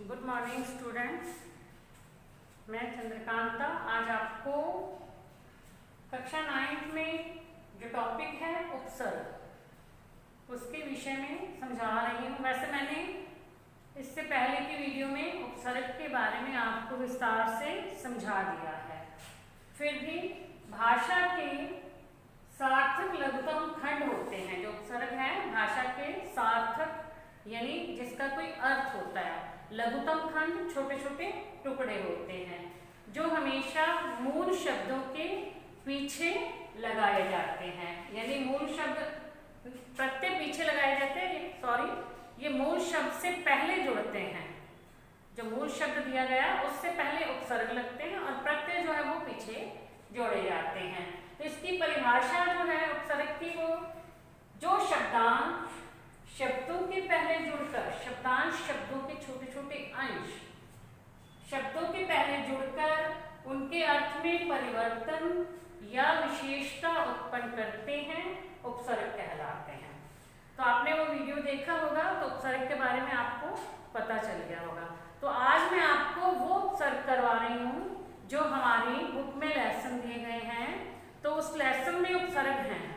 Good morning students, मैं चंद्रकांता आज आपको कक्षा 9 में जो टॉपिक है उपसर्ग उसके विषय में समझा रही हूँ। वैसे मैंने इससे पहले की वीडियो में उपसर्ग के बारे में आपको विस्तार से समझा दिया है। फिर भी भाषा के सार्थक लघुतम खंड होते हैं। जो उपसर्ग है भाषा के सार्थक यानी जिसका कोई अर्थ होता है। लघुतम खंड छोटे छोटे टुकड़े होते हैं जो हमेशा मूल शब्दों के पीछे लगाए जाते हैं। यानी मूल शब्द प्रत्यय पीछे लगाए जाते हैं, ये मूल शब्द से पहले जुड़ते हैं। जो मूल शब्द दिया गया उससे पहले उपसर्ग लगते हैं और प्रत्यय जो है वो पीछे जोड़े जाते हैं। तो इसकी परिभाषा जो है उपसर्ग की, वो जो शब्दांश शब्दों के पहले जुड़कर, शब्दांश शब्दों के छोटे छोटे अंश शब्दों के पहले जुड़कर उनके अर्थ में परिवर्तन या विशेषता उत्पन्न करते हैं, उपसर्ग कहलाते हैं। तो आपने वो वीडियो देखा होगा तो उपसर्ग के बारे में आपको पता चल गया होगा। तो आज मैं आपको वो उपसर्ग करवा रही हूँ जो हमारी बुक में लेसन दिए गए हैं। तो उस लेसन में उपसर्ग हैं,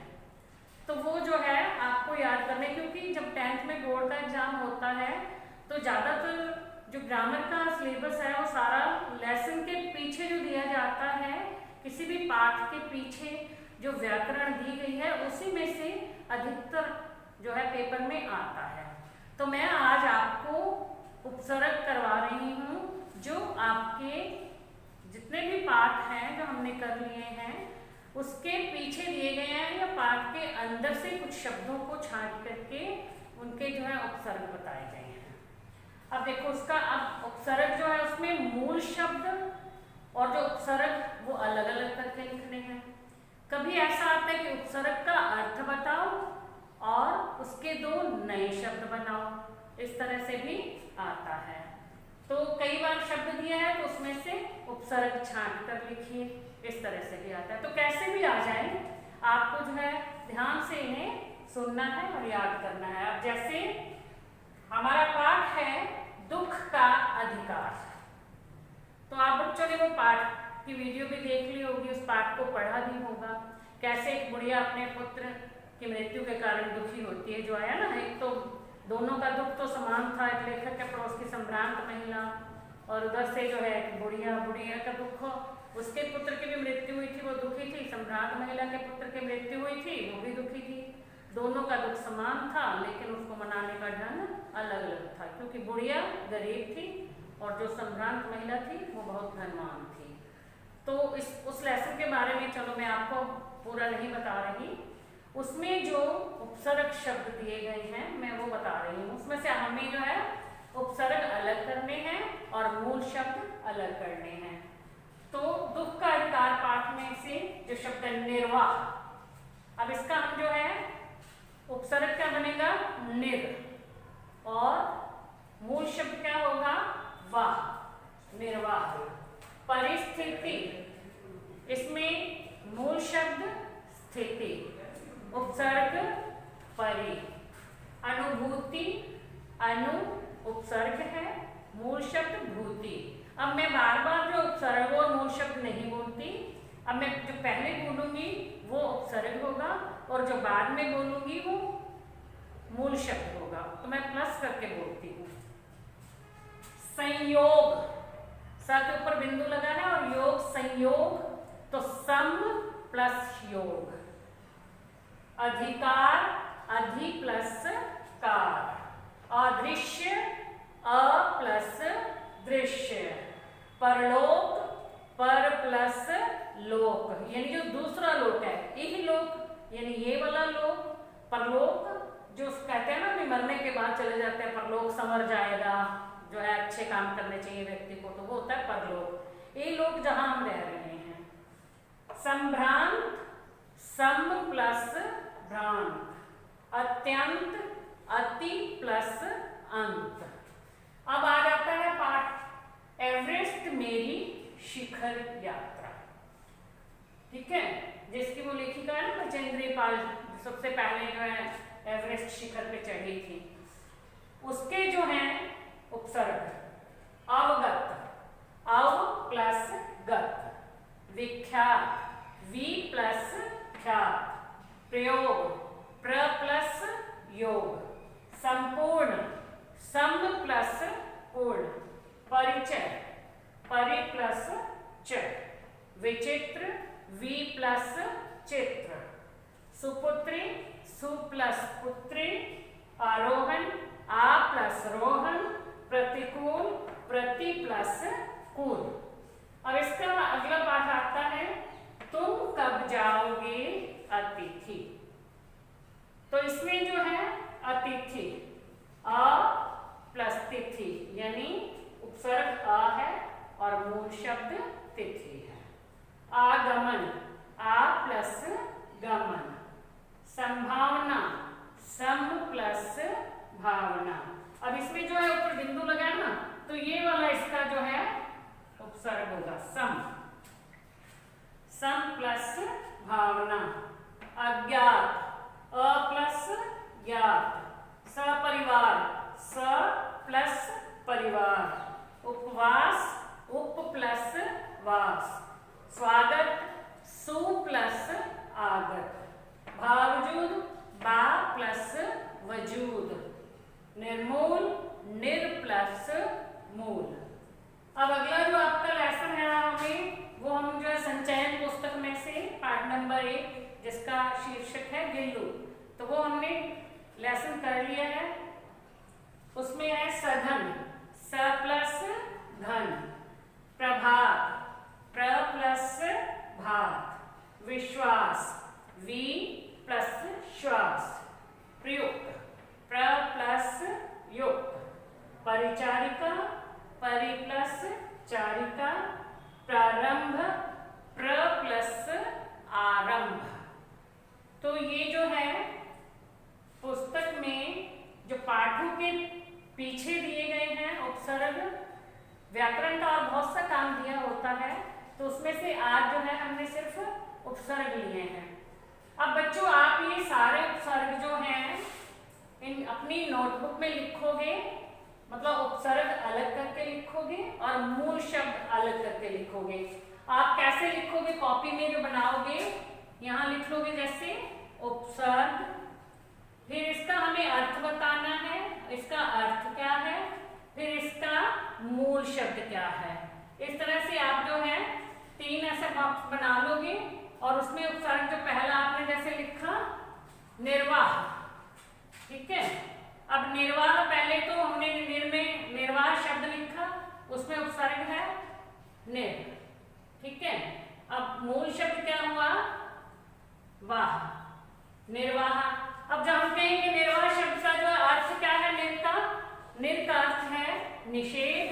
तो वो जो है आपको याद करने, क्योंकि जब 10th में बोर्ड का एग्जाम होता है तो ज़्यादातर जो ग्रामर का सिलेबस है वो सारा लेसन के पीछे जो दिया जाता है, किसी भी पाठ के पीछे जो व्याकरण दी गई है उसी में से अधिकतर जो है पेपर में आता है। तो मैं आज आपको उपसर्ग करवा रही हूँ जो आपके जितने भी पाठ हैं जो हमने कर लिए हैं उसके पीछे दिए गए हैं, या पाठ के अंदर से कुछ शब्दों को छांट करके उनके जो है उपसर्ग बताए गए हैं। अब देखो उसका, अब उपसर्ग जो है उसमें मूल शब्द और जो उपसर्ग वो अलग अलग करके लिखने हैं। कभी ऐसा आता है कि उपसर्ग का अर्थ बताओ और उसके दो नए शब्द बनाओ, इस तरह से भी आता है। तो कई बार शब्द दिया है तो उसमें से उपसर्ग छांट कर लिखिए, इस तरह से भी आता है। तो कैसे भी आ जाए आपको जो है ध्यान से इन्हें सुनना है और याद करना है। अब जैसे हमारा पाठ है दुख का अधिकार, तो आप बच्चों ने वो पाठ की वीडियो भी देख ली होगी, उस पाठ को पढ़ा भी होगा। कैसे एक बुढ़िया अपने पुत्र की मृत्यु के कारण दुखी होती है, जो आया ना, एक तो दोनों का दुख तो समान था, एक लेखक के पड़ोस की संभ्रांत महिला और उधर से जो है बुढ़िया का दुख, उसके पुत्र की भी मृत्यु हुई थी, वो दुखी थी। संभ्रांत महिला के पुत्र की मृत्यु हुई थी, वो भी दुखी थी। दोनों का दुख समान था लेकिन उसको मनाने का ढंग अलग अलग था, क्योंकि बुढ़िया गरीब थी और जो संभ्रांत महिला थी वो बहुत धनवान थी। तो उस लेसन के बारे में चलो मैं आपको पूरा नहीं बता रही, उसमें जो उपसर्ग शब्द दिए गए हैं मैं वो बता रही हूँ। उसमें से हमें जो है उपसर्ग अलग करने हैं और मूल शब्द अलग करने हैं। तो दुख का अधिकार पाठ में से जो शब्द निर्वाह, अब इसका हम जो है उपसर्ग क्या बनेगा, निर, और मूल शब्द क्या होगा, वाह, निर्वाह। परिस्थिति, इसमें मूल शब्द स्थिति, उपसर्ग परि। अनुभूति, अनु उपसर्ग है, मूल शब्द भूति। अब मैं बार बार जो उपसर्ग और मूल शब्द नहीं बोलती, अब मैं जो पहले बोलूंगी वो उपसर्ग होगा और जो बाद में बोलूंगी वो मूल शब्द होगा। तो मैं प्लस करके बोलती हूँ। संयोग, स के ऊपर बिंदु लगा है और योग संयोग, तो सम प्लस योग। अधिकार, अधि प्लस कार। अदृश्य, अ प्लस दृश्य। परलोक, पर प्लस लोक, यानी जो दूसरा लोक है, इह लोक यानी ये वाला लोक। परलोक जो कहते हैं ना कि मरने के बाद चले जाते हैं, परलोक संवर जाएगा, जो है अच्छे काम करने चाहिए व्यक्ति को, तो वो होता है परलोक। ये लोग जहां हम रह रहे हैं। संभ्रांत, सम प्लस भ्रांत। अत्यंत, अति प्लस अंत। अब आ जाता है पाठ एवरेस्ट मेरी शिखर यात्रा, ठीक है, जिसकी वो लेखिका है ना बचेंद्री पाल, सबसे पहले जो है एवरेस्ट शिखर पे चढ़ी थी, उसके जो है उपसर्ग गति प्लस कूद। अब इसका अगला पाठ आता है तुम कब जाओगे अतिथि। तो इसमें जो है अतिथि अ प्लस तिथि यानी उपसर्ग अ है और मूल शब्द तिथि है। आगमन आ प्लस गमन। संभावना सम प्लस भावना। अब इसमें जो है ऊपर बिंदु लगा ना, तो ये वाला इसका जो है उपसर्ग होगा सम। सम प्लस भावना। अज्ञात अ प्लस ज्ञात। सपरिवार स प्लस परिवार। उपवास उप प्लस वास। स्वागत सु प्लस आगत। बावजूद बा प्लस वजूद। निर्मूल निर प्लस मूल। अब अगला जो आपका लेसन है हमें वो हम जो है संचयन पुस्तक में से पाठ नंबर 1 जिसका शीर्षक है गिल्लू, तो वो हमने लेसन कर लिया है। उसमें है सघन स प्लस घन। प्रभात प्र प्लस भात। विश्वास वी प्लस श्वास। प्रयुक्त प्र प्लस युक्त। परिचारिका परि प्लस चारिका। प्रारंभ प्र प्लस आरंभ। तो ये जो है पुस्तक में जो पाठों के पीछे दिए गए हैं उपसर्ग, व्याकरण का और बहुत सा काम दिया होता है, तो उसमें से आज जो है हमने सिर्फ उपसर्ग लिए हैं। अब बच्चों आप ये सारे उपसर्ग जो हैं इन अपनी नोटबुक में लिखोगे, मतलब उपसर्ग अलग करके लिखोगे और मूल शब्द अलग करके लिखोगे। आप कैसे लिखोगे? कॉपी में जो बनाओगे यहाँ लिख लोगे जैसे उपसर्ग, फिर इसका हमें अर्थ बताना है, इसका अर्थ क्या है, फिर इसका मूल शब्द क्या है। इस तरह से आप जो है 3 ऐसे बॉक्स बना लोगे और उसमें उपसर्ग जो पहला आपने जैसे लिखा निर्वाह, ठीक है। अब निर्वाह पहले तो हमने में निर्वाह शब्द लिखा, उसमें उपसर्ग है निर, ठीक है। अब मूल शब्द क्या हुआ? वाह, निर्वाह। अब जब हम कहेंगे निर्वाह शब्द का जो अर्थ क्या है निर का अर्थ है निषेध,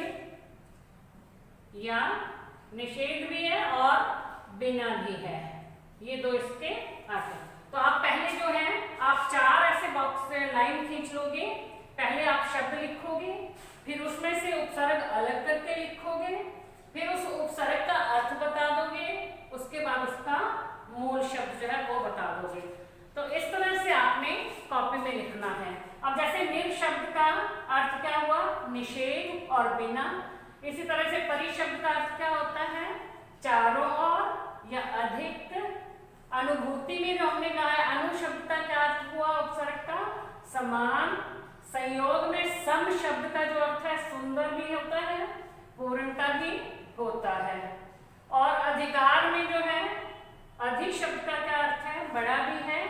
या निषेध भी है और बिना भी है, ये दो इसके अर्थ हैं। तो आप पहले जो है आप 4 ऐसे बॉक्स लाइन खींच लोगे। पहले आप शब्द लिखोगे, फिर उसमें से उपसर्ग अलग करके लिखोगे, फिर उस उपसर्ग का अर्थ बता दोगे, उसके बाद उसका मूल शब्द जो है वो बता दोगे। तो इस तरह से आपने कॉपी में लिखना है। अब जैसे निर शब्द का अर्थ क्या हुआ? निषेध और बिना। इसी तरह से परि शब्द का अर्थ क्या होता है? चारों ओर या अधिक। अनुभूति में जो हमने कहा है अनु शब्द का क्या अर्थ हुआ? उपसर्ग का समान। संयोग में सम शब्द का जो अर्थ है सुंदर भी होता है, पूर्णता भी होता है। और अधिकार में जो है अधिक शब्द का क्या अर्थ है? बड़ा भी है,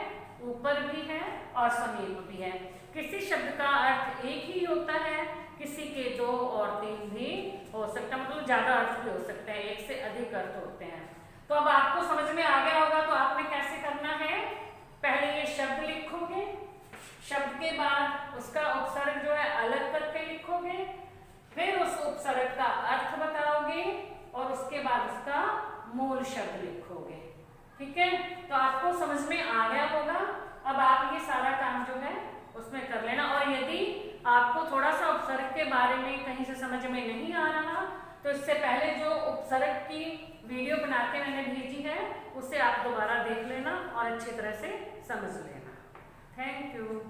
ऊपर भी है और समीप भी है। किसी शब्द का अर्थ एक ही होता है, किसी के 2 और 3 भी हो सकता है, मतलब ज्यादा अर्थ भी हो सकते हैं, एक से अधिक अर्थ होते हैं। तो अब आपको समझ में आ गया होगा, तो आपने कैसे करना है? पहले ये शब्द लिखोगे, शब्द के बाद उसका उपसर्ग जो है अलग करके लिखोगे, फिर उस उपसर्ग का अर्थ बताओगे और उसके बाद उसका मूल शब्द लिखोगे, ठीक है। तो आपको समझ में आ गया होगा। अब आप ये सारा काम जो है उसमें कर लेना। और यदि आपको थोड़ा सा उपसर्ग के बारे में कहीं से समझ में नहीं आ रहा, तो इससे पहले जो उपसर्ग की वीडियो बना के मैंने भेजी है उसे आप दोबारा देख लेना और अच्छी तरह से समझ लेना। Thank you.